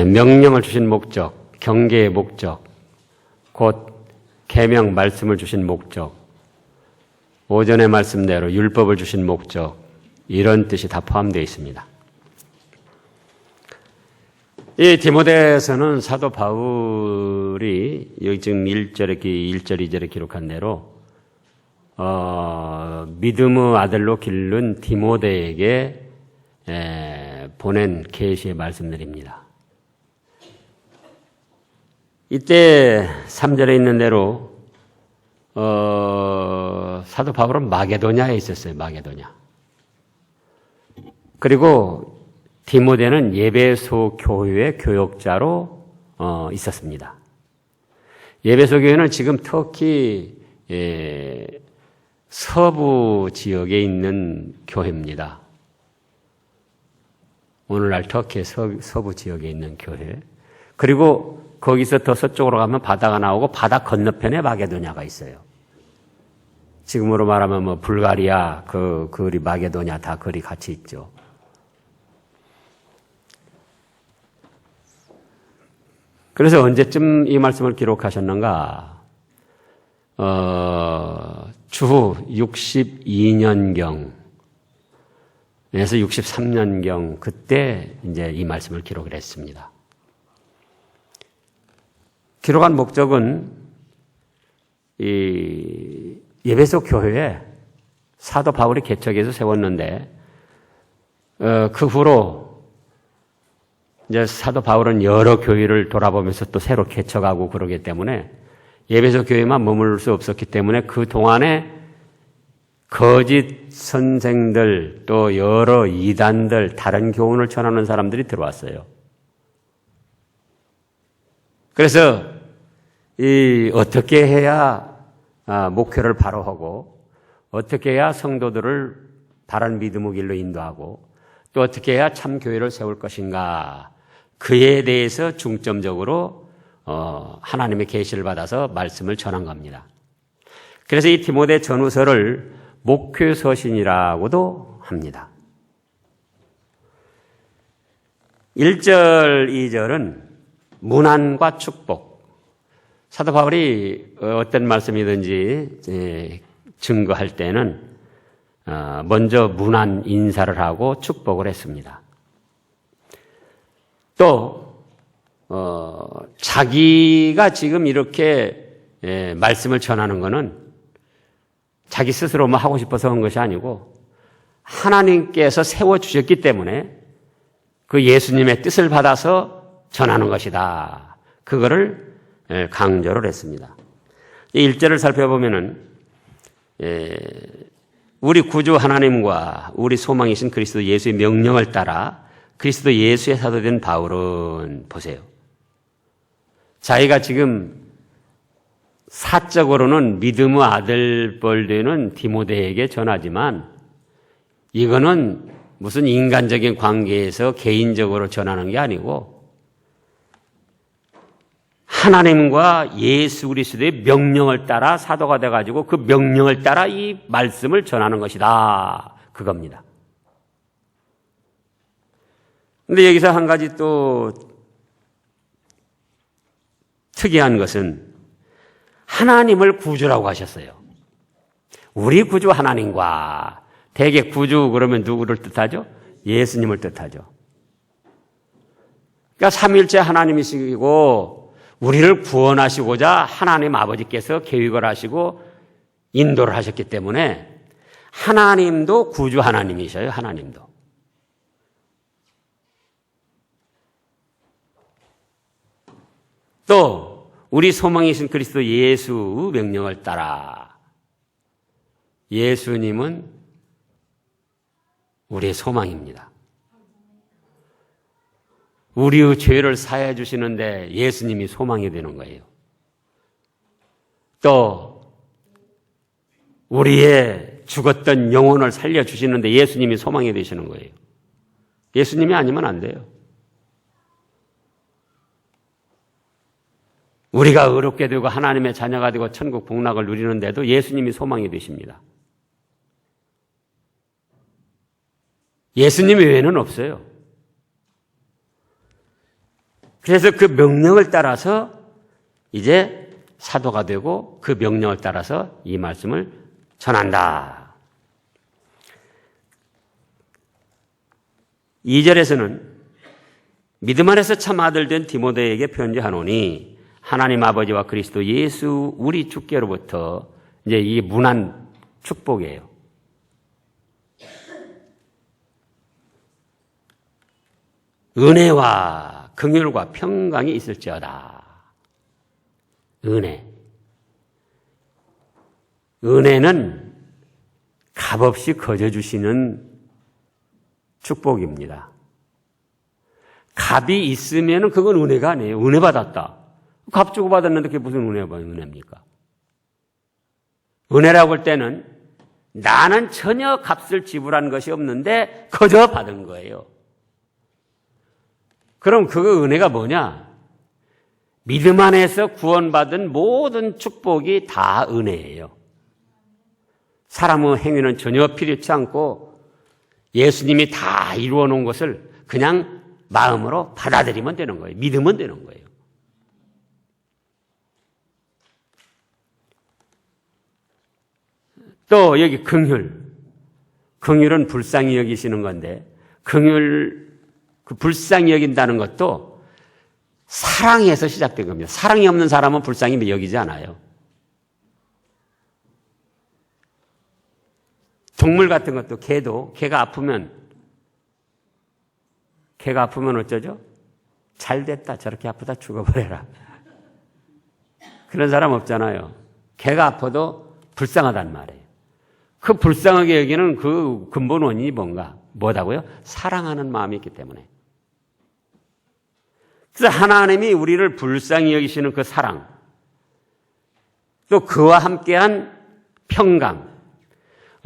명령을 주신 목적, 경계의 목적, 곧 계명 말씀을 주신 목적, 오전의 말씀대로 율법을 주신 목적, 이런 뜻이 다 포함되어 있습니다. 이 디모데에서는 사도 바울이 여기 지금 1절, 2절에 기록한 대로 믿음의 아들로 기른 디모데에게 보낸 계시의 말씀들입니다. 이때 3절에 있는 대로 사도 바울은 마게도냐에 있었어요. 마게도냐. 그리고 디모데는 예배소 교회의 교역자로 있었습니다. 예배소 교회는 지금 터키 서부 지역에 있는 교회입니다. 오늘날 터키의 서부 지역에 있는 교회. 그리고 거기서 더 서쪽으로 가면 바다가 나오고 바다 건너편에 마게도냐가 있어요. 지금으로 말하면 뭐 불가리아, 그 거리 마게도냐 다 거리 같이 있죠. 그래서 언제쯤 이 말씀을 기록하셨는가? 주후 62년경에서 63년경 그때 이제 이 말씀을 기록을 했습니다. 기록한 목적은 이 예배소 교회에 사도 바울이 개척해서 세웠는데 그 후로 이제 사도 바울은 여러 교회를 돌아보면서 또 새로 개척하고 그러기 때문에 예배소 교회만 머물 수 없었기 때문에 그 동안에 거짓 선생들 또 여러 이단들 다른 교훈을 전하는 사람들이 들어왔어요. 그래서 어떻게 해야 목회를 바로 하고 어떻게 해야 성도들을 바른 믿음의 길로 인도하고 또 어떻게 해야 참 교회를 세울 것인가 그에 대해서 중점적으로 하나님의 계시를 받아서 말씀을 전한 겁니다. 그래서 이 디모데 전후서를 목회서신이라고도 합니다. 1절, 2절은 문안과 축복. 사도 바울이 어떤 말씀이든지 증거할 때는 먼저 문안 인사를 하고 축복을 했습니다. 또 자기가 지금 이렇게 말씀을 전하는 것은 자기 스스로 뭐 하고 싶어서 한 것이 아니고 하나님께서 세워주셨기 때문에 그 예수님의 뜻을 받아서 전하는 것이다. 그거를 강조를 했습니다. 이 1절을 살펴보면은 우리 구주 하나님과 우리 소망이신 그리스도 예수의 명령을 따라 그리스도 예수의 사도된 바울은 보세요. 자기가 지금 사적으로는 믿음의 아들뻘 되는 디모데에게 전하지만 이거는 무슨 인간적인 관계에서 개인적으로 전하는 게 아니고 하나님과 예수 그리스도의 명령을 따라 사도가 돼가지고 그 명령을 따라 이 말씀을 전하는 것이다. 그겁니다. 근데 여기서 한 가지 또 특이한 것은 하나님을 구주라고 하셨어요. 우리 구주 하나님과 대개 구주 그러면 누구를 뜻하죠? 예수님을 뜻하죠. 그러니까 삼위일체 하나님이시고 우리를 구원하시고자 하나님 아버지께서 계획을 하시고 인도를 하셨기 때문에 하나님도 구주 하나님이셔요. 하나님도. 또 우리 소망이신 그리스도 예수 명령을 따라 예수님은 우리의 소망입니다. 우리의 죄를 사해 주시는데 예수님이 소망이 되는 거예요. 또 우리의 죽었던 영혼을 살려주시는데 예수님이 소망이 되시는 거예요. 예수님이 아니면 안 돼요. 우리가 의롭게 되고 하나님의 자녀가 되고 천국 복락을 누리는데도 예수님이 소망이 되십니다. 예수님 외에는 없어요. 그래서 그 명령을 따라서 이제 사도가 되고 그 명령을 따라서 이 말씀을 전한다. 2절에서는 믿음 안에서 참 아들 된 디모데에게 편지하노니 하나님 아버지와 그리스도 예수 우리 주께로부터 이제 이 문안 축복이에요. 은혜와 긍휼과 평강이 있을지어다. 은혜. 은혜는 값없이 거저주시는 축복입니다. 값이 있으면 그건 은혜가 아니에요. 은혜 받았다. 값 주고 받았는데 그게 무슨 은혜입니까? 은혜라고 할 때는 나는 전혀 값을 지불한 것이 없는데 거저 받은 거예요. 그럼 그 은혜가 뭐냐? 믿음 안에서 구원받은 모든 축복이 다 은혜예요. 사람의 행위는 전혀 필요치 않고 예수님이 다 이루어 놓은 것을 그냥 마음으로 받아들이면 되는 거예요. 믿으면 되는 거예요. 또 여기 긍휼. 긍휼은 불쌍히 여기시는 건데 긍휼, 그 불쌍히 여긴다는 것도 사랑에서 시작된 겁니다. 사랑이 없는 사람은 불쌍히 여기지 않아요. 동물 같은 것도 개가 아프면 어쩌죠? 잘 됐다. 저렇게 아프다 죽어버려라. 그런 사람 없잖아요. 개가 아파도 불쌍하단 말이에요. 그 불쌍하게 여기는 그 근본 원인이 뭐다고요? 사랑하는 마음이 있기 때문에. 그래서 하나님이 우리를 불쌍히 여기시는 그 사랑, 또 그와 함께한 평강,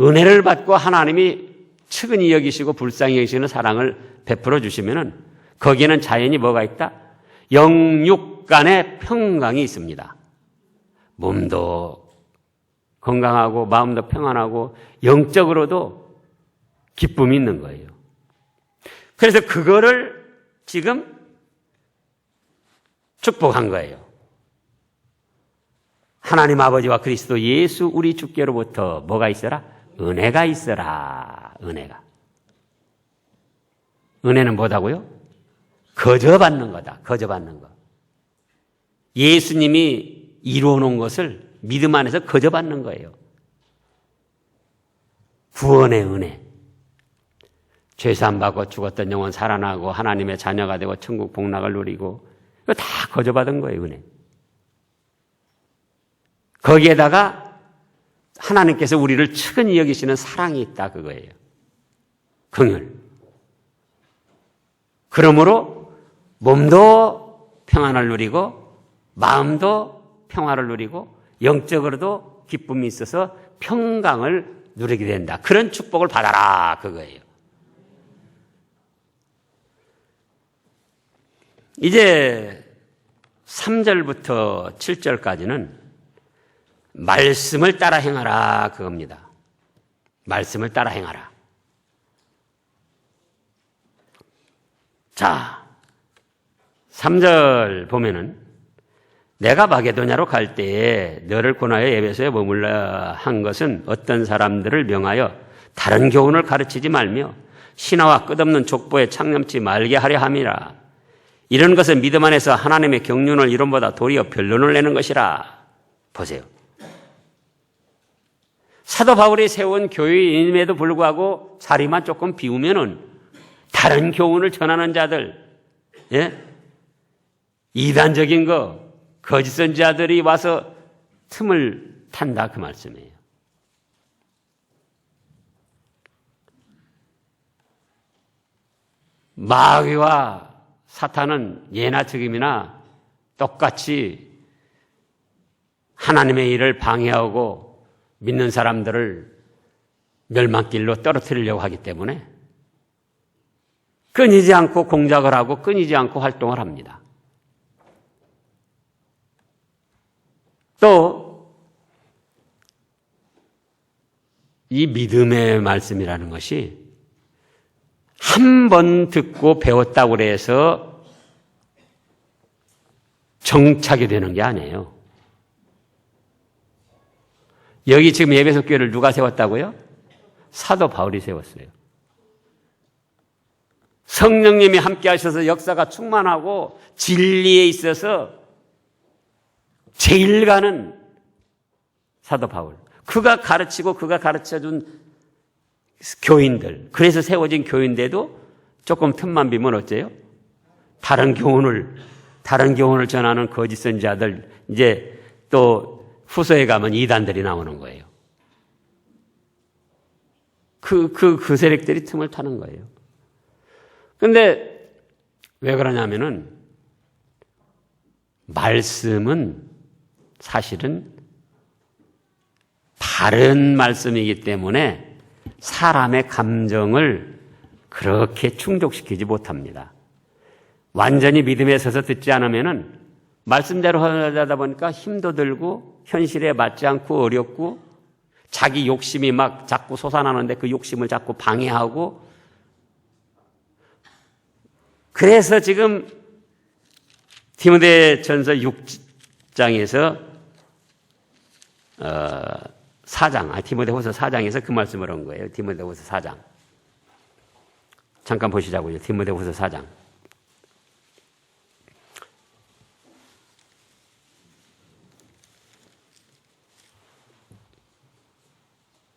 은혜를 받고 하나님이 측은히 여기시고 불쌍히 여기시는 사랑을 베풀어 주시면은 거기에는 자연히 뭐가 있다? 영육 간의 평강이 있습니다. 몸도 건강하고 마음도 평안하고 영적으로도 기쁨이 있는 거예요. 그래서 그거를 지금 축복한 거예요. 하나님 아버지와 그리스도 예수 우리 주께로부터 뭐가 있어라? 은혜가 있어라. 은혜가. 은혜는 뭐다고요? 거저받는 거다. 거저받는 거. 예수님이 이루어 놓은 것을 믿음 안에서 거저받는 거예요. 구원의 은혜. 죄사함 받고 죽었던 영혼 살아나고 하나님의 자녀가 되고 천국 복락을 누리고 이거 다 거저받은 거예요. 은혜. 거기에다가 하나님께서 우리를 측은히 여기시는 사랑이 있다 그거예요. 긍휼. 그러므로 몸도 평안을 누리고 마음도 평화를 누리고 영적으로도 기쁨이 있어서 평강을 누리게 된다. 그런 축복을 받아라 그거예요. 이제 3절부터 7절까지는 말씀을 따라 행하라 그겁니다. 말씀을 따라 행하라. 자, 3절 보면은 내가 마게도냐로 갈 때에 너를 권하여 에베소에 머물러 한 것은 어떤 사람들을 명하여 다른 교훈을 가르치지 말며 신화와 끝없는 족보에 창념치 말게 하려 함이라. 이런 것은 믿음 안에서 하나님의 경륜을 이론보다 도리어 변론을 내는 것이라. 보세요. 사도 바울이 세운 교회임에도 불구하고 자리만 조금 비우면은 다른 교훈을 전하는 자들, 예? 이단적인 거, 거짓 선지자들이 와서 틈을 탄다 그 말씀이에요. 마귀와 사탄은 예나 지금이나 똑같이 하나님의 일을 방해하고 믿는 사람들을 멸망길로 떨어뜨리려고 하기 때문에 끊이지 않고 공작을 하고 끊이지 않고 활동을 합니다. 또 이 믿음의 말씀이라는 것이 한 번 듣고 배웠다고 해서 정착이 되는 게 아니에요. 여기 지금 에베소 교회를 누가 세웠다고요? 사도 바울이 세웠어요. 성령님이 함께 하셔서 역사가 충만하고 진리에 있어서 제일 가는 사도 바울. 그가 가르치고 그가 가르쳐준 교인들. 그래서 세워진 교인데도 조금 틈만 비면 어째요? 다른 교훈을 전하는 거짓 선지자들, 이제 또 후서에 가면 이단들이 나오는 거예요. 그 세력들이 틈을 타는 거예요. 근데 왜 그러냐면은 말씀은 사실은 바른 말씀이기 때문에 사람의 감정을 그렇게 충족시키지 못합니다. 완전히 믿음에 서서 듣지 않으면은 말씀대로 하다 보니까 힘도 들고 현실에 맞지 않고 어렵고 자기 욕심이 막 자꾸 솟아나는데 그 욕심을 자꾸 방해하고 그래서 지금 디모데전서 6장에서 4장, 디모데후서 4장에서 그 말씀을 한 거예요. 디모데후서 4장. 잠깐 보시자고요. 디모데후서 4장.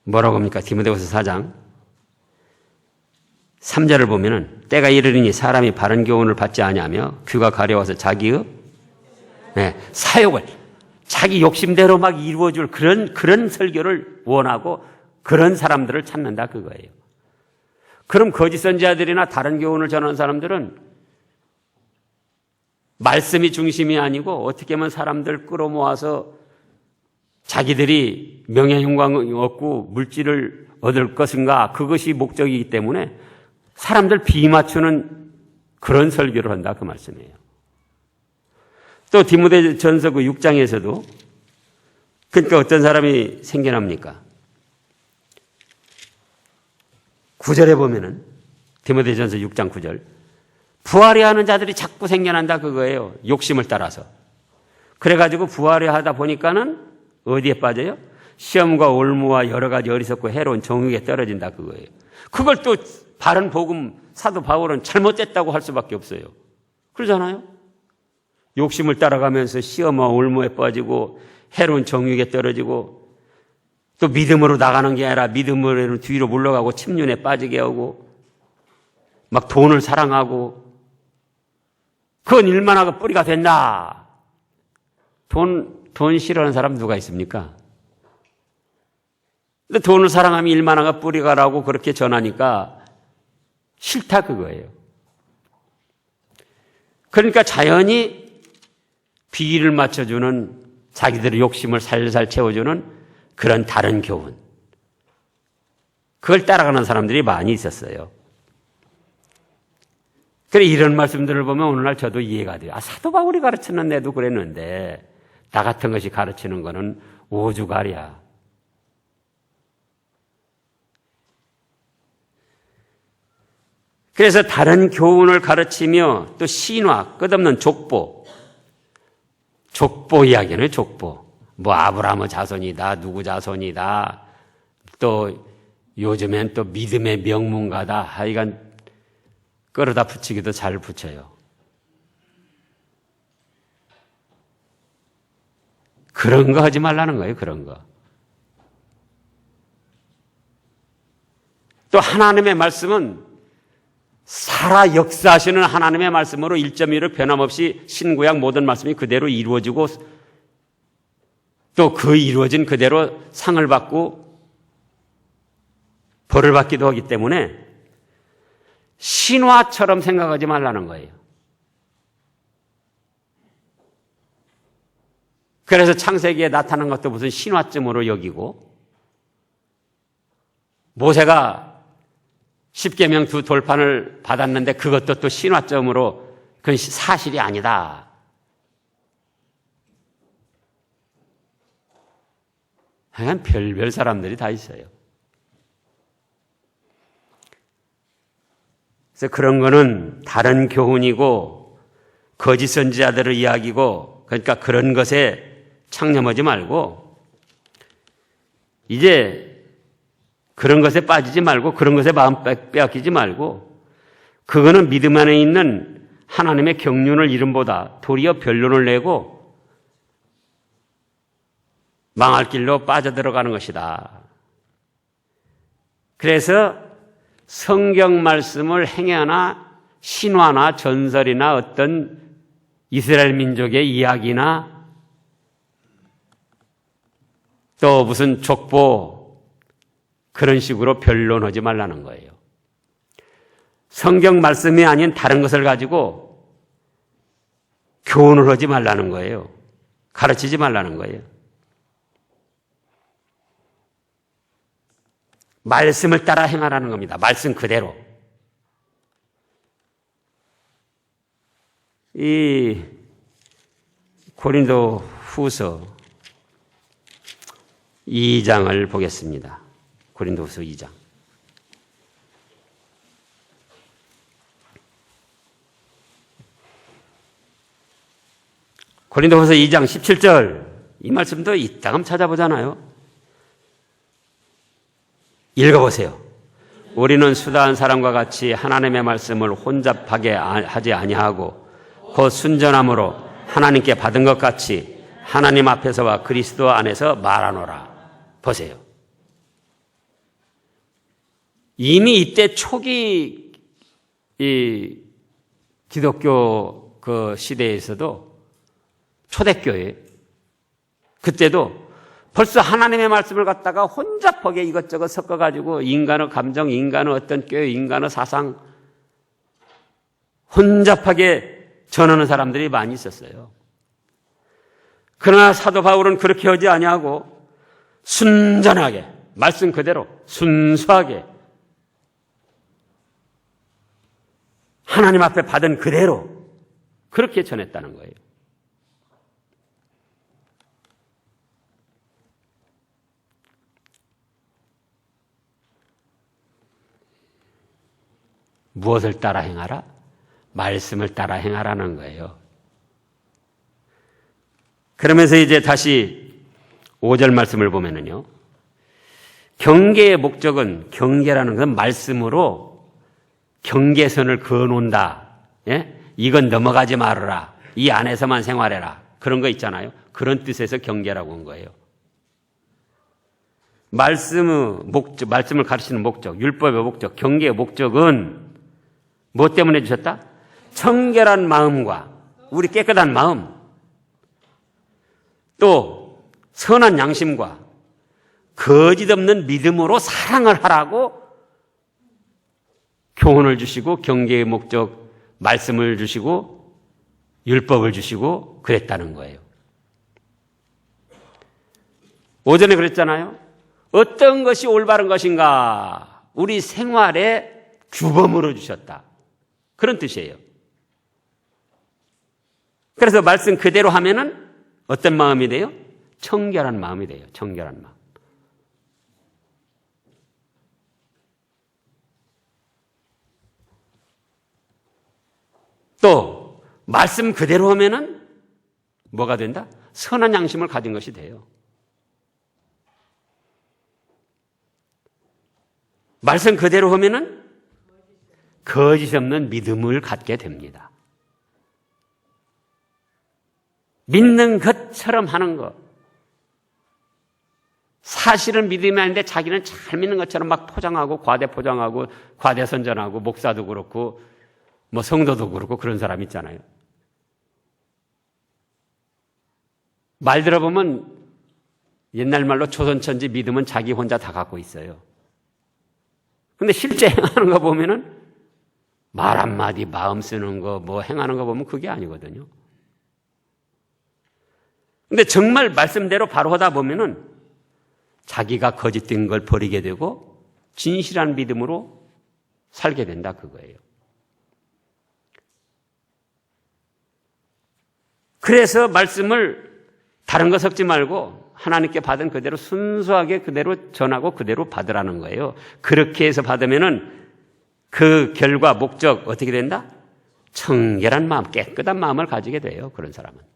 뭐라고 합니까? 디모데후서 4장 3절을 보면은 때가 이르리니 사람이 바른 교훈을 받지 아니하며 귀가 가려워서 자기의 사욕을 자기 욕심대로 막 이루어줄 그런 설교를 원하고 그런 사람들을 찾는다 그거예요. 그럼 거짓 선지자들이나 다른 교훈을 전하는 사람들은 말씀이 중심이 아니고 어떻게 하면 사람들 끌어모아서 자기들이 명예 영광을 얻고 물질을 얻을 것인가 그것이 목적이기 때문에 사람들 비맞추는 그런 설교를 한다 그 말씀이에요. 또 디모데전서 그 6장에서도 그러니까 어떤 사람이 생겨납니까? 9절에 보면은 디모데전서 6장 9절 부하려 하는 자들이 자꾸 생겨난다 그거예요. 욕심을 따라서. 그래가지고 부하려 하다 보니까는 어디에 빠져요? 시험과 올무와 여러 가지 어리석고 해로운 정욕에 떨어진다 그거예요. 그걸 또 바른 복음 사도 바울은 잘못됐다고 할 수밖에 없어요. 그러잖아요. 욕심을 따라가면서 시험과 올무에 빠지고 해로운 정욕에 떨어지고 또 믿음으로 나가는 게 아니라 믿음으로 뒤로 물러가고 침륜에 빠지게 하고 막 돈을 사랑하고 그건 일만하고 뿌리가 된다. 돈 싫어하는 사람 누가 있습니까? 근데 돈을 사랑하면 일만하가 뿌리가라고 그렇게 전하니까 싫다 그거예요. 그러니까 자연히 비위를 맞춰주는 자기들의 욕심을 살살 채워주는 그런 다른 교훈. 그걸 따라가는 사람들이 많이 있었어요. 그래 이런 말씀들을 보면 오늘날 저도 이해가 돼요. 사도 바울이 가르치는 애도 그랬는데 나 같은 것이 가르치는 거는 오주가리야. 그래서 다른 교훈을 가르치며 또 신화, 끝없는 족보 이야기는 족보. 뭐 아브라함의 자손이다, 누구 자손이다, 또 요즘엔 또 믿음의 명문가다. 하여간 끌어다 붙이기도 잘 붙여요. 그런 거 하지 말라는 거예요, 그런 거. 또 하나님의 말씀은 살아 역사하시는 하나님의 말씀으로 1.1로 변함없이 신구약 모든 말씀이 그대로 이루어지고 또 그 이루어진 그대로 상을 받고 벌을 받기도 하기 때문에 신화처럼 생각하지 말라는 거예요. 그래서 창세기에 나타난 것도 무슨 신화쯤으로 여기고 모세가 10계명 2 돌판을 받았는데 그것도 또 신화점으로 그건 사실이 아니다. 하여간 별별 사람들이 다 있어요. 그래서 그런 거는 다른 교훈이고 거짓 선지자들의 이야기고 그러니까 그런 것에 창념하지 말고 이제 그런 것에 빠지지 말고 그런 것에 마음 빼앗기지 말고 그거는 믿음 안에 있는 하나님의 경륜을 이름보다 도리어 변론을 내고 망할 길로 빠져들어가는 것이다. 그래서 성경 말씀을 행여나 신화나 전설이나 어떤 이스라엘 민족의 이야기나 또 무슨 족보 그런 식으로 변론하지 말라는 거예요. 성경 말씀이 아닌 다른 것을 가지고 교훈을 하지 말라는 거예요. 가르치지 말라는 거예요. 말씀을 따라 행하라는 겁니다. 말씀 그대로. 이 고린도 후서 2장을 보겠습니다. 고린도 후서 2장. 고린도후서 2장 17절 이 말씀도 이따금 찾아보잖아요. 읽어보세요. 우리는 수다한 사람과 같이 하나님의 말씀을 혼잡하게 하지 아니하고 곧 순전함으로 하나님께 받은 것 같이 하나님 앞에서와 그리스도 안에서 말하노라. 보세요. 이미 이때 초기 이 기독교 그 시대에서도 초대교회 그때도 벌써 하나님의 말씀을 갖다가 혼잡하게 이것저것 섞어가지고 인간의 감정, 인간의 어떤 교회, 인간의 사상 혼잡하게 전하는 사람들이 많이 있었어요. 그러나 사도 바울은 그렇게 하지 아니하고 순전하게 말씀 그대로 순수하게 하나님 앞에 받은 그대로 그렇게 전했다는 거예요. 무엇을 따라 행하라? 말씀을 따라 행하라는 거예요. 그러면서 이제 다시 5절 말씀을 보면은요. 경계의 목적은 경계라는 것은 말씀으로 경계선을 그어놓는다. 예? 이건 넘어가지 말아라. 이 안에서만 생활해라. 그런 거 있잖아요. 그런 뜻에서 경계라고 한 거예요. 말씀의 목적, 말씀을 가르치는 목적, 율법의 목적, 경계의 목적은 뭐 때문에 주셨다? 청결한 마음과 우리 깨끗한 마음, 또 선한 양심과 거짓 없는 믿음으로 사랑을 하라고 교훈을 주시고 경계의 목적, 말씀을 주시고 율법을 주시고 그랬다는 거예요. 오전에 그랬잖아요. 어떤 것이 올바른 것인가? 우리 생활의 규범으로 주셨다. 그런 뜻이에요. 그래서 말씀 그대로 하면은 어떤 마음이 돼요? 청결한 마음이 돼요. 청결한 마음. 또 말씀 그대로 하면은 뭐가 된다? 선한 양심을 가진 것이 돼요. 말씀 그대로 하면은 거짓 없는 믿음을 갖게 됩니다. 믿는 것처럼 하는 것. 사실은 믿음이 아닌데 자기는 잘 믿는 것처럼 막 포장하고 과대 포장하고 과대 선전하고 목사도 그렇고 뭐 성도도 그렇고 그런 사람 있잖아요. 말 들어보면 옛날 말로 조선천지 믿음은 자기 혼자 다 갖고 있어요. 근데 실제 행하는 거 보면은 말 한마디 마음 쓰는 거 뭐 행하는 거 보면 그게 아니거든요. 근데 정말 말씀대로 바로 하다 보면은 자기가 거짓된 걸 버리게 되고 진실한 믿음으로 살게 된다 그거예요. 그래서 말씀을 다른 거 섞지 말고 하나님께 받은 그대로 순수하게 그대로 전하고 그대로 받으라는 거예요. 그렇게 해서 받으면은 그 결과 목적 어떻게 된다? 청결한 마음, 깨끗한 마음을 가지게 돼요. 그런 사람은.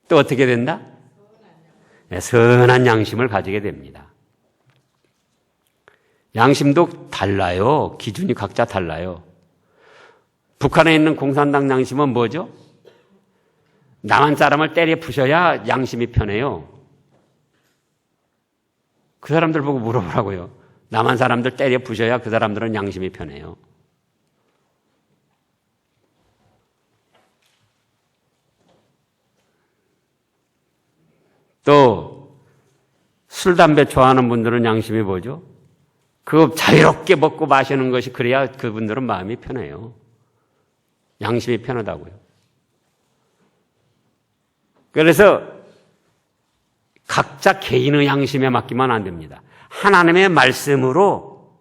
또 어떻게 된다? 네, 선한 양심을 가지게 됩니다. 양심도 달라요. 기준이 각자 달라요. 북한에 있는 공산당 양심은 뭐죠? 남한 사람을 때려 부셔야 양심이 편해요. 그 사람들 보고 물어보라고요. 남한 사람들 때려 부셔야 그 사람들은 양심이 편해요. 또 술, 담배 좋아하는 분들은 양심이 뭐죠? 그거 자유롭게 먹고 마시는 것이 그래야 그분들은 마음이 편해요. 양심이 편하다고요. 그래서 각자 개인의 양심에 맡기면 안 됩니다. 하나님의 말씀으로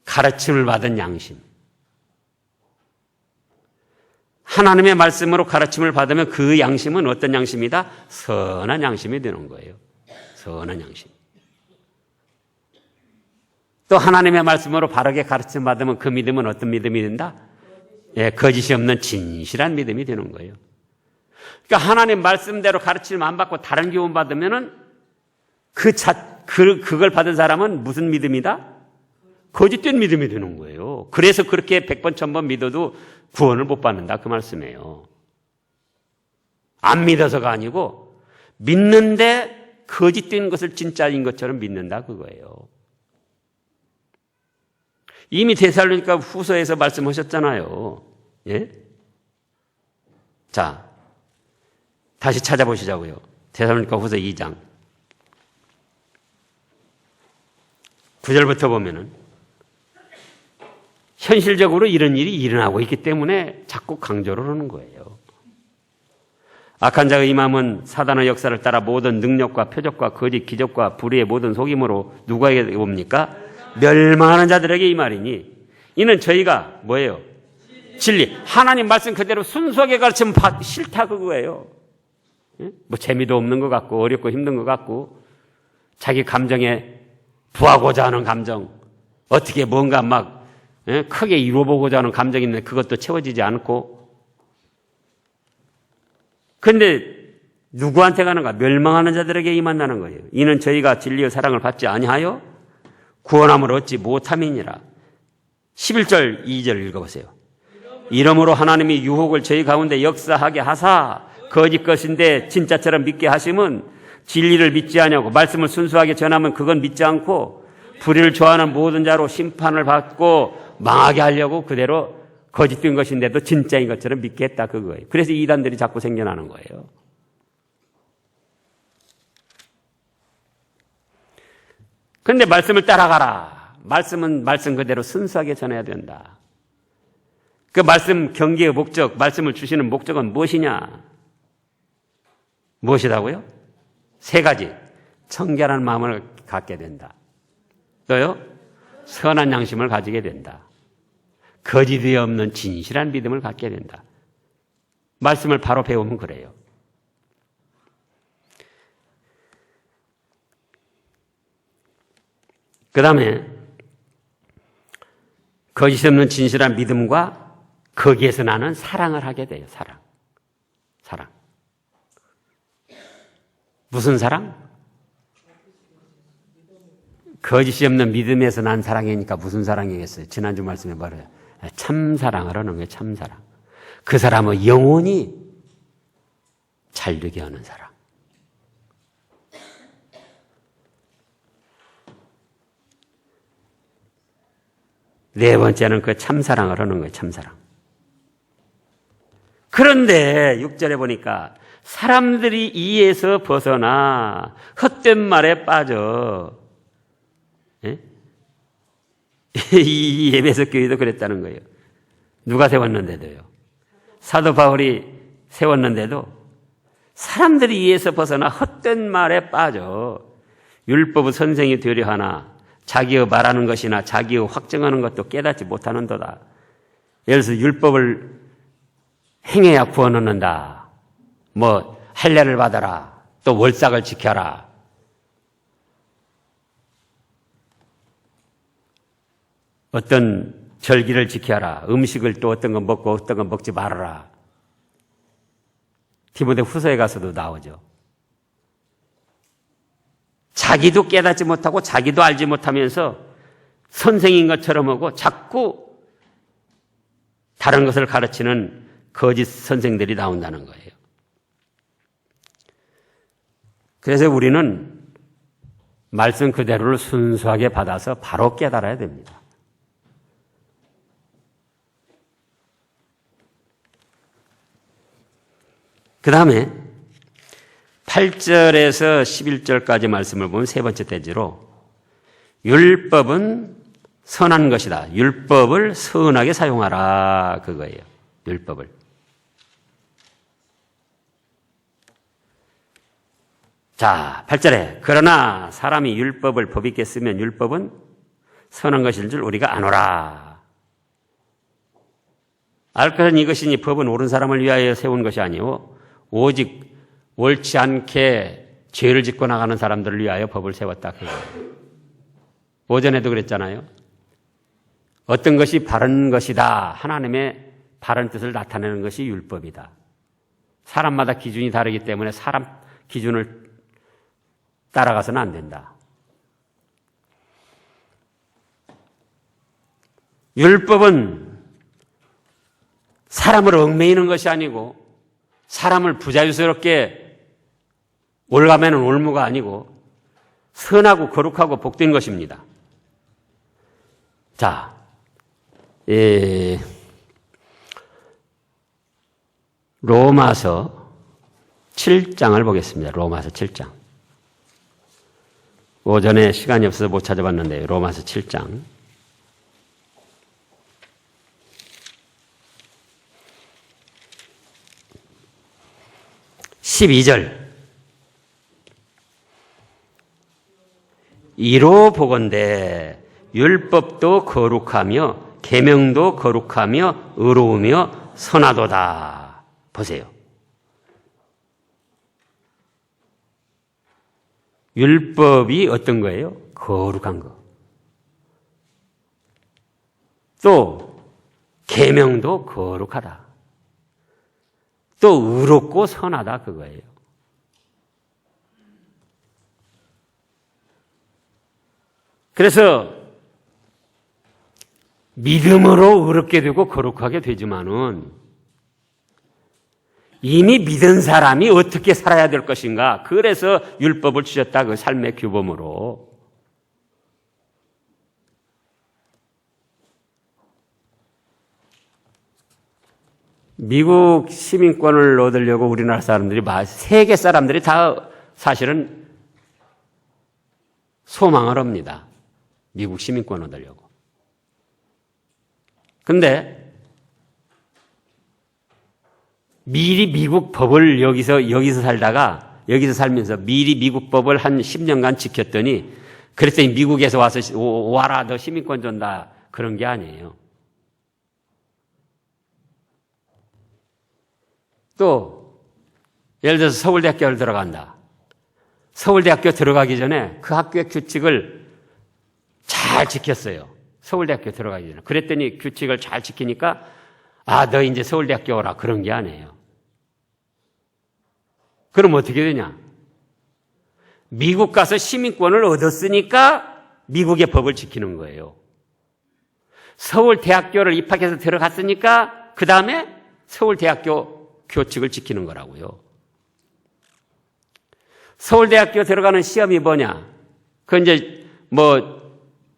가르침을 받은 양심. 하나님의 말씀으로 가르침을 받으면 그 양심은 어떤 양심이다? 선한 양심이 되는 거예요. 선한 양심. 또 하나님의 말씀으로 바르게 가르침 받으면 그 믿음은 어떤 믿음이 된다? 예, 거짓이 없는 진실한 믿음이 되는 거예요. 그러니까 하나님 말씀대로 가르침을 안 받고 다른 교훈 받으면은 그걸 받은 사람은 무슨 믿음이다? 거짓된 믿음이 되는 거예요. 그래서 그렇게 100번, 1000번 믿어도 구원을 못 받는다. 그 말씀이에요. 안 믿어서가 아니고 믿는데 거짓된 것을 진짜인 것처럼 믿는다. 그거예요. 이미 데살로니가 후서에서 말씀하셨잖아요. 예? 자, 다시 찾아보시자고요. 데살로니가 후서 2장 9절부터 보면은 현실적으로 이런 일이 일어나고 있기 때문에 자꾸 강조를 하는 거예요. 악한 자의 임함은 사단의 역사를 따라 모든 능력과 표적과 거짓 기적과 불의의 모든 속임으로 누구에게 옵니까? 멸망하는 자들에게 이 말이니 이는 저희가 뭐예요? 진리. 하나님 말씀 그대로 순수하게 가르치면 싫다 그거예요. 뭐 재미도 없는 것 같고 어렵고 힘든 것 같고 자기 감정에 부하고자 하는 감정, 어떻게 뭔가 막 크게 이루어보고자 하는 감정이 있는데 그것도 채워지지 않고. 그런데 누구한테 가는가? 멸망하는 자들에게 임한다는 거예요. 이는 저희가 진리의 사랑을 받지 아니하여 구원함을 얻지 못함이니라. 11절 2절 읽어보세요. 이러므로 하나님이 유혹을 저희 가운데 역사하게 하사 거짓 것인데 진짜처럼 믿게 하심은 진리를 믿지 아니하고 말씀을 순수하게 전하면 그건 믿지 않고 불의를 좋아하는 모든 자로 심판을 받고 망하게 하려고 그대로 거짓된 것인데도 진짜인 것처럼 믿게 했다 그거예요. 그래서 이단들이 자꾸 생겨나는 거예요. 그런데 말씀을 따라가라. 말씀은 말씀 그대로 순수하게 전해야 된다. 그 말씀 경계의 목적, 말씀을 주시는 목적은 무엇이냐? 무엇이라고요? 3가지. 청결한 마음을 갖게 된다. 또요? 선한 양심을 가지게 된다. 거짓이 없는 진실한 믿음을 갖게 된다. 말씀을 바로 배우면 그래요. 그 다음에 거짓 없는 진실한 믿음과 거기에서 나는 사랑을 하게 돼요. 사랑. 무슨 사랑? 거짓이 없는 믿음에서 난 사랑이니까 무슨 사랑이겠어요? 지난주 말씀에 말해요. 참사랑을 하는 거예요. 참사랑. 그 사람의 영혼이 잘되게 하는 사랑. 네 번째는 그 참사랑을 하는 거예요. 참사랑. 그런데 6절에 보니까 사람들이 이에서 벗어나 헛된 말에 빠져. 예? 이 에베소 교회도 그랬다는 거예요. 누가 세웠는데도요. 사도 바울이 세웠는데도 사람들이 이에서 벗어나 헛된 말에 빠져 율법의 선생이 되려 하나 자기의 말하는 것이나 자기의 확정하는 것도 깨닫지 못하는도다. 예를 들어서 율법을 행해야 구원 얻는다. 뭐 할례를 받아라. 또 월삭을 지켜라. 어떤 절기를 지켜라. 음식을 또 어떤 건 먹고 어떤 건 먹지 말아라. 디모데 후서에 가서도 나오죠. 자기도 깨닫지 못하고 자기도 알지 못하면서 선생인 것처럼 하고 자꾸 다른 것을 가르치는 거짓 선생들이 나온다는 거예요. 그래서 우리는 말씀 그대로를 순수하게 받아서 바로 깨달아야 됩니다. 그 다음에 8절에서 11절까지 말씀을 보면 세 번째 대지로 율법은 선한 것이다. 율법을 선하게 사용하라. 그거예요. 율법을. 자, 8절에 그러나 사람이 율법을 법 있게 쓰면 율법은 선한 것일 줄 우리가 아노라. 알 것은 이것이니 법은 옳은 사람을 위하여 세운 것이 아니오 오직 옳지 않게 죄를 짓고 나가는 사람들을 위하여 법을 세웠다. 그거예요. 오전에도 그랬잖아요. 어떤 것이 바른 것이다. 하나님의 바른 뜻을 나타내는 것이 율법이다. 사람마다 기준이 다르기 때문에 사람 기준을 따라가서는 안 된다. 율법은 사람을 얽매이는 것이 아니고 사람을 부자유스럽게 올가매는 올무가 아니고 선하고 거룩하고 복된 것입니다. 자, 로마서 7장을 보겠습니다. 로마서 7장. 오전에 시간이 없어서 못 찾아봤는데 로마서 7장. 12절. 이로 보건대 율법도 거룩하며 계명도 거룩하며 의로우며 선하도다. 보세요. 율법이 어떤 거예요? 거룩한 거. 또 계명도 거룩하다. 또 의롭고 선하다 그거예요. 그래서 믿음으로 의롭게 되고 거룩하게 되지만은 이미 믿은 사람이 어떻게 살아야 될 것인가. 그래서 율법을 주셨다. 그 삶의 규범으로. 미국 시민권을 얻으려고 우리나라 사람들이 세계 사람들이 다 사실은 소망을 합니다. 미국 시민권 얻으려고. 근데 미리 미국 법을 여기서 살면서 미리 미국 법을 한 10년간 지켰더니 그랬더니 미국에서 와서 와라 너 시민권 준다 그런 게 아니에요. 또 예를 들어서 서울대학교를 들어간다. 서울대학교 들어가기 전에 그 학교의 규칙을 잘 지켰어요. 서울대학교 들어가기 전에. 그랬더니 규칙을 잘 지키니까 너 이제 서울대학교 오라 그런 게 아니에요. 그럼 어떻게 되냐? 미국 가서 시민권을 얻었으니까 미국의 법을 지키는 거예요. 서울대학교를 입학해서 들어갔으니까 그 다음에 서울대학교 교칙을 지키는 거라고요. 서울대학교 들어가는 시험이 뭐냐? 그 이제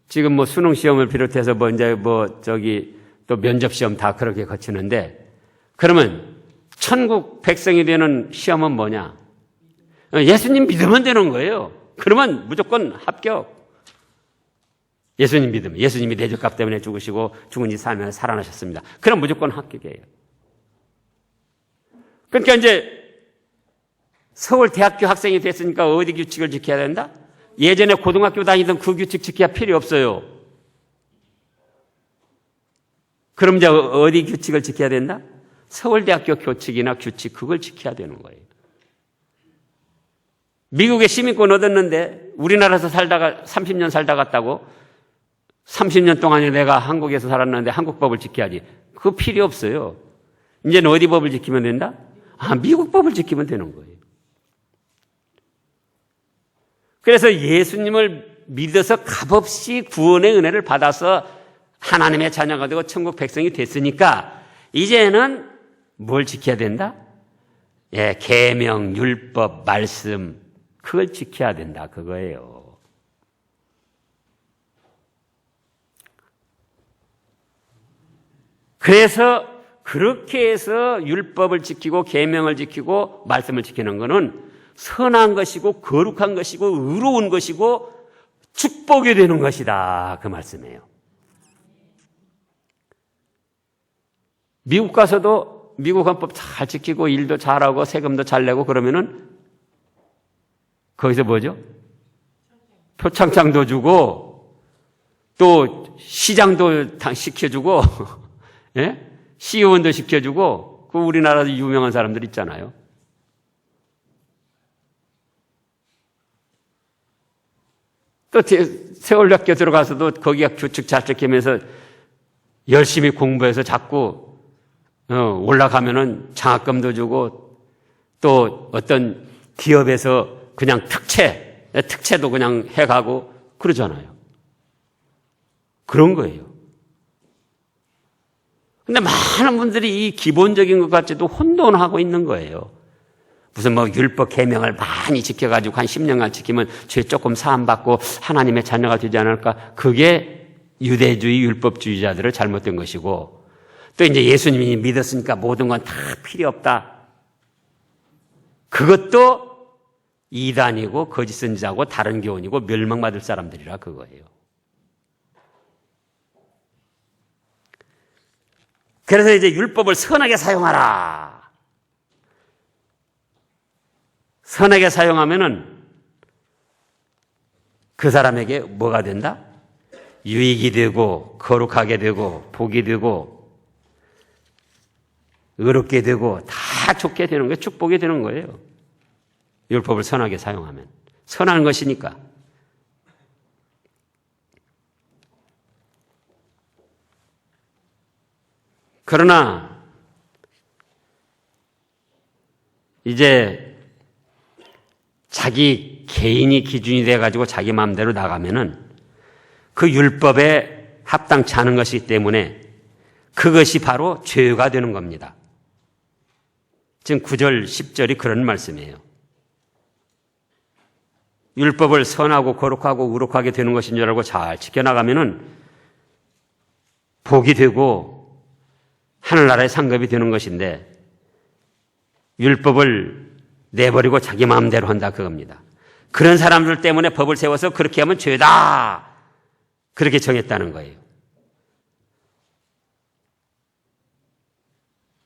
지금 수능 시험을 비롯해서 또 면접 시험 다 그렇게 거치는데 그러면 천국 백성이 되는 시험은 뭐냐? 예수님 믿으면 되는 거예요. 그러면 무조건 합격. 예수님 믿으면. 예수님이 내 죄값 때문에 죽으시고 죽은 지 살면 살아나셨습니다. 그럼 무조건 합격이에요. 그러니까 이제 서울대학교 학생이 됐으니까 어디 규칙을 지켜야 된다? 예전에 고등학교 다니던 그 규칙 지켜야 필요 없어요. 그럼 이제 어디 규칙을 지켜야 된다? 서울대학교 교칙이나 규칙 그걸 지켜야 되는 거예요. 미국에 시민권 얻었는데 우리나라에서 살다가 30년 살다 갔다고 30년 동안에 내가 한국에서 살았는데 한국 법을 지켜야지. 그거 필요 없어요. 이제는 어디 법을 지키면 된다? 미국 법을 지키면 되는 거예요. 그래서 예수님을 믿어서 값없이 구원의 은혜를 받아서 하나님의 자녀가 되고 천국 백성이 됐으니까 이제는 뭘 지켜야 된다? 계명, 율법, 말씀 그걸 지켜야 된다 그거예요. 그래서 그렇게 해서 율법을 지키고 계명을 지키고 말씀을 지키는 것은 선한 것이고 거룩한 것이고 의로운 것이고 축복이 되는 것이다 그 말씀이에요. 미국 가서도 미국 헌법 잘 지키고 일도 잘하고 세금도 잘 내고 그러면은 거기서 뭐죠? 표창장도 주고 또 시장도 시켜주고 예? 시의원도 시켜주고 그 우리나라도 유명한 사람들 있잖아요. 또 세월학교 들어가서도 거기가 규칙 잘 지키면서 열심히 공부해서 자꾸 올라가면은 장학금도 주고 또 어떤 기업에서 그냥 특채도 그냥 해가고 그러잖아요. 그런 거예요. 근데 많은 분들이 이 기본적인 것 같지도 혼돈하고 있는 거예요. 무슨 율법 계명을 많이 지켜가지고 한 10년간 지키면 죄 조금 사함받고 하나님의 자녀가 되지 않을까? 그게 유대주의 율법주의자들의 잘못된 것이고 또 이제 예수님이 믿었으니까 모든 건 다 필요 없다. 그것도 이단이고 거짓 선지자고 다른 교훈이고 멸망받을 사람들이라 그거예요. 그래서 이제 율법을 선하게 사용하라. 선하게 사용하면은 그 사람에게 뭐가 된다? 유익이 되고 거룩하게 되고 복이 되고 의롭게 되고 다 좋게 되는 거예요. 축복이 되는 거예요. 율법을 선하게 사용하면. 선한 것이니까. 그러나 이제 자기 개인이 기준이 돼가지고 자기 마음대로 나가면은 그 율법에 합당치 않은 것이기 때문에 그것이 바로 죄가 되는 겁니다. 지금 9절, 10절이 그런 말씀이에요. 율법을 선하고 거룩하고 의롭하게 되는 것인 줄 알고 잘 지켜나가면은 복이 되고 하늘나라의 상급이 되는 것인데 율법을 내버리고 자기 마음대로 한다 그겁니다. 그런 사람들 때문에 법을 세워서 그렇게 하면 죄다 그렇게 정했다는 거예요.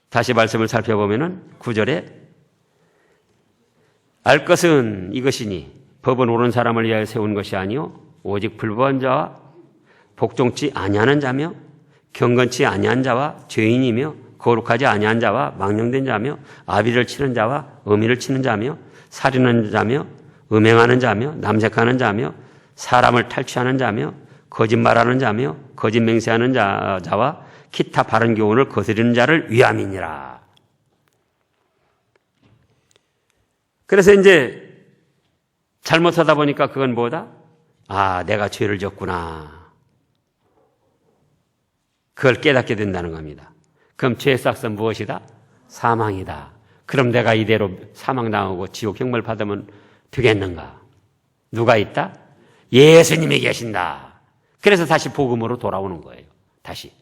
다시 말씀을 살펴보면은 9절에 알 것은 이것이니 법은 옳은 사람을 위하여 세운 것이 아니요 오직 불법한 자와 복종치 아니하는 자며 경건치 아니한 자와 죄인이며 거룩하지 아니한 자와 망령된 자며 아비를 치는 자와 어미를 치는 자며 살인하는 자며 음행하는 자며 남색하는 자며 사람을 탈취하는 자며 거짓말하는 자며 거짓 맹세하는 자와 기타 바른 교훈을 거스르는 자를 위함이니라. 그래서 이제 잘못하다 보니까 그건 뭐다? 내가 죄를 졌구나. 그걸 깨닫게 된다는 겁니다. 그럼 죄의 싹은 무엇이다? 사망이다. 그럼 내가 이대로 사망당하고 지옥 형벌 받으면 되겠는가? 누가 있다? 예수님이 계신다. 그래서 다시 복음으로 돌아오는 거예요. 다시.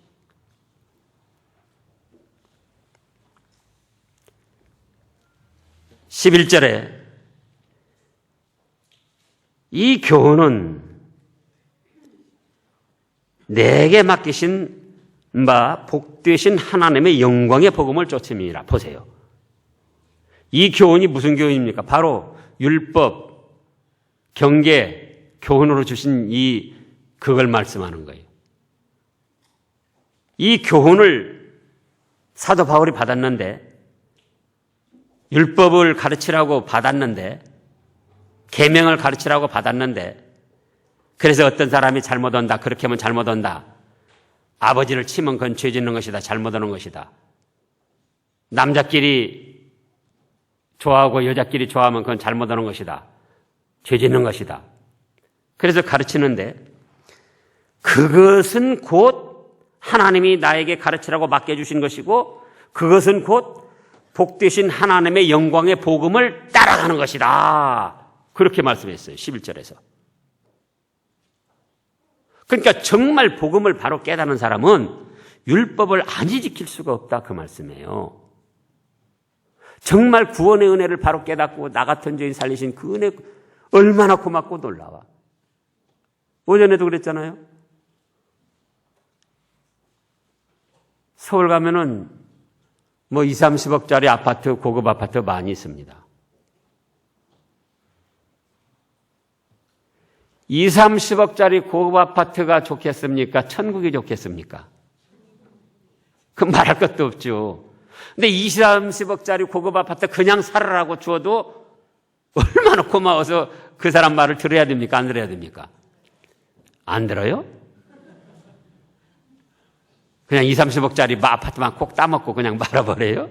(11절에) 이 교훈은 내게 맡기신 바 복되신 하나님의 영광의 복음을 쫓음이니라. 보세요. 이 교훈이 무슨 교훈입니까? 바로 율법, 경계, 교훈으로 주신 그걸 말씀하는 거예요. 이 교훈을 사도 바울이 받았는데 율법을 가르치라고 받았는데 계명을 가르치라고 받았는데 그래서 어떤 사람이 잘못한다. 그렇게 하면 잘못한다. 아버지를 치면 그건 죄 짓는 것이다. 잘못하는 것이다. 남자끼리 좋아하고 여자끼리 좋아하면 그건 잘못하는 것이다. 죄 짓는 것이다. 그래서 가르치는데 그것은 곧 하나님이 나에게 가르치라고 맡겨주신 것이고 그것은 곧 복되신 하나님의 영광의 복음을 따라가는 것이다. 그렇게 말씀했어요. 11절에서. 그러니까 정말 복음을 바로 깨닫는 사람은 율법을 안 지킬 수가 없다 그 말씀이에요. 정말 구원의 은혜를 바로 깨닫고 나 같은 죄인 살리신 그 은혜 얼마나 고맙고 놀라워. 오전에도 그랬잖아요. 서울 가면은 뭐 2, 30억짜리 아파트, 고급 아파트 많이 있습니다. 2, 30억짜리 고급 아파트가 좋겠습니까? 천국이 좋겠습니까? 그 말할 것도 없죠. 근데 2, 30억짜리 고급 아파트 그냥 살으라고 주어도 얼마나 고마워서 그 사람 말을 들어야 됩니까? 안 들어야 됩니까? 안 들어요? 그냥 2, 30억짜리 아파트만 콕 따먹고 그냥 말아버려요?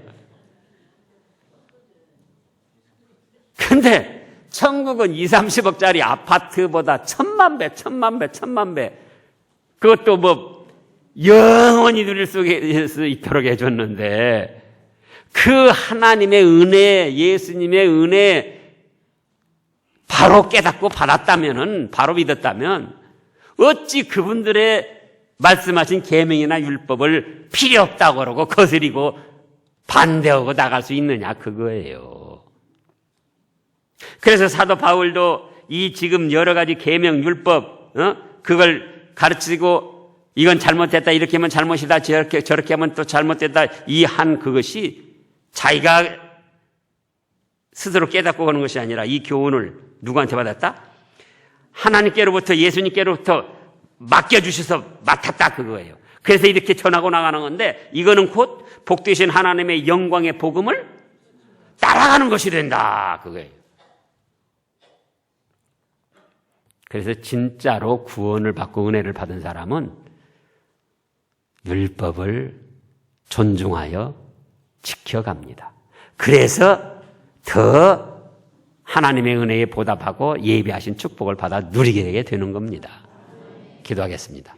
근데 천국은 2, 30억짜리 아파트보다 1000만 배. 그것도 뭐 영원히 누릴 수 있도록 해줬는데 그 하나님의 은혜, 예수님의 은혜 바로 깨닫고 받았다면은, 바로 믿었다면 어찌 그분들의 말씀하신 계명이나 율법을 필요 없다고 그러고 거스리고 반대하고 나갈 수 있느냐 그거예요. 그래서 사도 바울도 이 지금 여러 가지 계명 율법 그걸 가르치고 이건 잘못됐다 이렇게 하면 잘못이다 저렇게 하면 또 잘못됐다 이 한 그것이 자기가 스스로 깨닫고 가는 것이 아니라 이 교훈을 누구한테 받았다? 하나님께로부터 예수님께로부터 맡겨주셔서 맡았다 그거예요. 그래서 이렇게 전하고 나가는 건데 이거는 곧 복되신 하나님의 영광의 복음을 따라가는 것이 된다 그거예요. 그래서 진짜로 구원을 받고 은혜를 받은 사람은 율법을 존중하여 지켜갑니다. 그래서 더 하나님의 은혜에 보답하고 예비하신 축복을 받아 누리게 되는 겁니다. 기도하겠습니다.